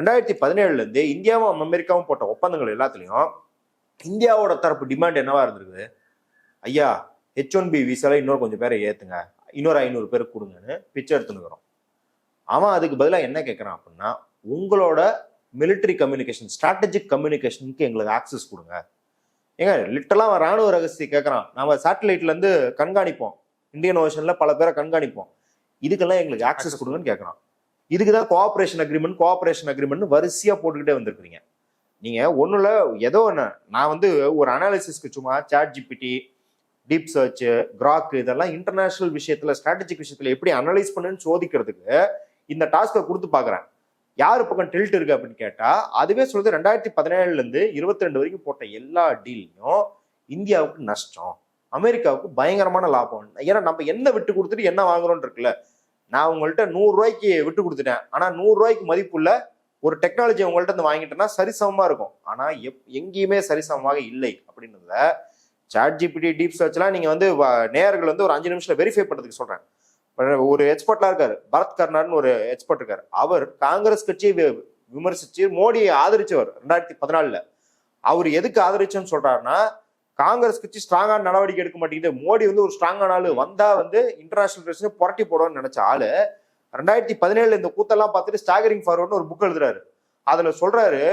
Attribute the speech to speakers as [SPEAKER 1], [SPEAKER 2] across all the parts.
[SPEAKER 1] 2017 இந்தியாவும் அமெரிக்காவும் போட்ட ஒப்பந்தங்கள் எல்லாத்துலயும் இந்தியாவோட தரப்பு டிமாண்ட் என்னவா இருந்திருக்குது? ஐயா H1B விசால இன்னொரு கொஞ்சம் பேரை ஏத்துங்க, இன்னொரு 500 பேர் கொடுங்கன்னு பிச்சை எடுத்துனுக்கிறோம். அவன் அதுக்கு பதிலாக என்ன கேட்கறான் அப்படின்னா, உங்களோட மிலிட்டரி கம்யூனிகேஷன், ஸ்ட்ராட்டஜிக் கம்யூனிகேஷனுக்கு எங்களுக்கு ஆக்சஸ் கொடுங்க. ஏங்க லிட்டரலா அவன் ராணுவ ரகசியம் கேட்கறான். நம்ம சேட்டலைட்ல இருந்து கண்காணிப்போம், இந்தியன் ஓஷன்ல பல பேரை கண்காணிப்போம், இதுக்கெல்லாம் எங்களுக்கு ஆக்சஸ் கொடுங்கன்னு கேட்கறான். இதுக்குதான் கோஆபரேஷன் அக்ரிமெண்ட் வரிசையா போட்டுக்கிட்டே வந்திருக்கிறீங்க. நீங்க ஒண்ணுல ஏதோ ஒன்று, நான் ஒரு அனாலிசிஸ்க்கு சும்மா ChatGPT, டீப் சர்ச், கிராக் இதெல்லாம் இன்டர்நேஷனல் விஷயத்துல, ஸ்ட்ராட்டஜிக் விஷயத்துல எப்படி அனலைஸ் பண்ணுன்னு சோதிக்கிறதுக்கு இந்த டாஸ்கை கொடுத்து பாக்குறேன். யாரு பக்கம் டில்ட் இருக்கு அப்படின்னு கேட்டா அதுவே சொல்றது 2017 22 வரைக்கும் போட்ட எல்லா டீல்லையும் இந்தியாவுக்கு நஷ்டம், அமெரிக்காவுக்கு பயங்கரமான லாபம். ஏன்னா நம்ம என்ன விட்டு கொடுத்துட்டு என்ன வாங்குறோம்னு இருக்குல்ல. நான் உங்கள்கிட்ட 100 ரூபாய்க்கு விட்டு கொடுத்துட்டேன், ஆனா 100 ரூபாய்க்கு மதிப்புள்ள ஒரு டெக்னாலஜி உங்கள்கிட்ட இருந்து வாங்கிட்டேன்னா சரிசமமா இருக்கும். ஆனா எங்கேயுமே சரிசமமாக இல்லை அப்படின்றதுல ChatGPT, டீப் சர்ச்லாம் நீங்க நேயர்கள் ஒரு 5 நிமிஷத்துல வெரிஃபை பண்றதுக்கு சொல்றேன். ஒரு எக்ஸ்பர்ட்லாம் இருக்காரு, பரத் கர்னார்னு ஒரு எக்ஸ்பர்ட் இருக்காரு. அவர் காங்கிரஸ் கட்சியை விமர்சிச்சு மோடியை ஆதரிச்சவர் 2014. அவர் எதுக்கு ஆதரிச்சோன்னு சொல்றாருன்னா, காங்கிரஸ் கட்சி ஸ்ட்ராங்கான நடவடிக்கை எடுக்க மாட்டேங்குது, மோடி ஒரு ஸ்ட்ராங்கான ஆளு வந்தா இன்டர்நேஷனல் பிரச்சனை புரட்டி போடுவோம்னு நினைச்ச ஆளு 2017 இந்த கூத்தெல்லாம் பார்த்துட்டு ஸ்டாகரிங் ஃபார்வர்ட்னு ஒரு புக் எழுதுறாரு. அதுல சொல்றாரு,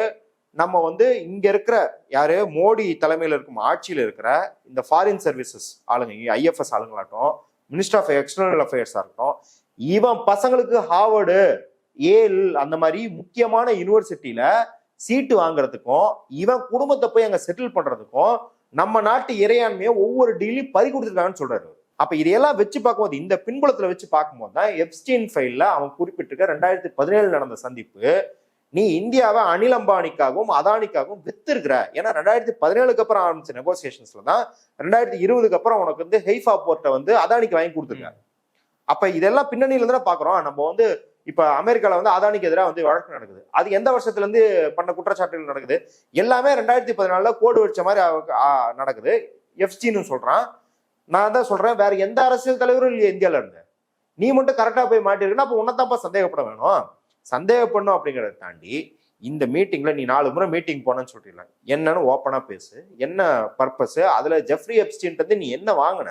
[SPEAKER 1] நம்ம இங்க இருக்கிற யாரு மோடி தலைமையில இருக்கும் ஆட்சியில இருக்கிற இந்த ஃபாரின் சர்வீசஸ் ஆளுங்க, IFS ஆளுங்களாட்டும், மினிஸ்டர் ஆஃப் எக்ஸ்டர்னல் அஃபேர்ஸா இருக்கட்டும், இவன் பசங்களுக்கு ஹார்வர்டு, ஏல் அந்த மாதிரி முக்கியமான யூனிவர்சிட்டியில சீட்டு வாங்குறதுக்கும் இவன் குடும்பத்தை போய் அங்க செட்டில் பண்றதுக்கும் நம்ம நாட்டு இறையாண்மையை ஒவ்வொரு டீலையும் பறி கொடுத்துருக்காங்கன்னு சொல்றாரு. அப்ப இதையெல்லாம் வச்சு பார்க்கும்போது, இந்த பின்புலத்துல வச்சு பார்க்கும்போது தான் எப்ஸ்டீன் ஃபைல்ல அவன் குறிப்பிட்டிருக்க 2017 நடந்த சந்திப்பு, நீ இந்தியாவை அனில் அம்பானிக்காகவும் அதானிக்காகவும் வித்திருக்கிற. ஏன்னா 2017 அப்புறம் ஆரம்பிச்ச நெகோசியேஷன்ஸ்ல தான் 2020 அப்புறம் உனக்கு ஹெய்ஃபா போர்ட்டை அதானிக்கு வாங்கி கொடுத்துருக்காங்க. அப்ப இதெல்லாம் பின்னணியில இருந்து பாக்குறோம். நம்ம இப்ப அமெரிக்கால அதானிக்கு எதிராக வழக்கு நடக்குது. அது எந்த வருஷத்துல இருந்து பண்ண குற்றச்சாட்டுகள் நடக்குது? எல்லாமே 2014 கோடு வச்ச மாதிரி நடக்குது. எப்ஸ்டீன் சொல்றான். நான் தான் சொல்றேன், வேற எந்த அரசியல் தலைவரும் இல்லையா இந்தியால இருந்து. நீ மட்டும் கரெக்டா போய் மாட்டிருக்குன்னா அப்ப உன்னதான்ப்பா சந்தேகப்பட வேணும். சந்தேகப்படணும் அப்படிங்கிறத தாண்டி இந்த மீட்டிங்ல நீ 4 முறை மீட்டிங் போனேன்னு சொல்லிடலாம். என்னன்னு ஓப்பனா பேசு, என்ன பர்பஸ், அதுல ஜெஃப்ரி எப்ஸ்டீன் நீ என்ன வாங்கின?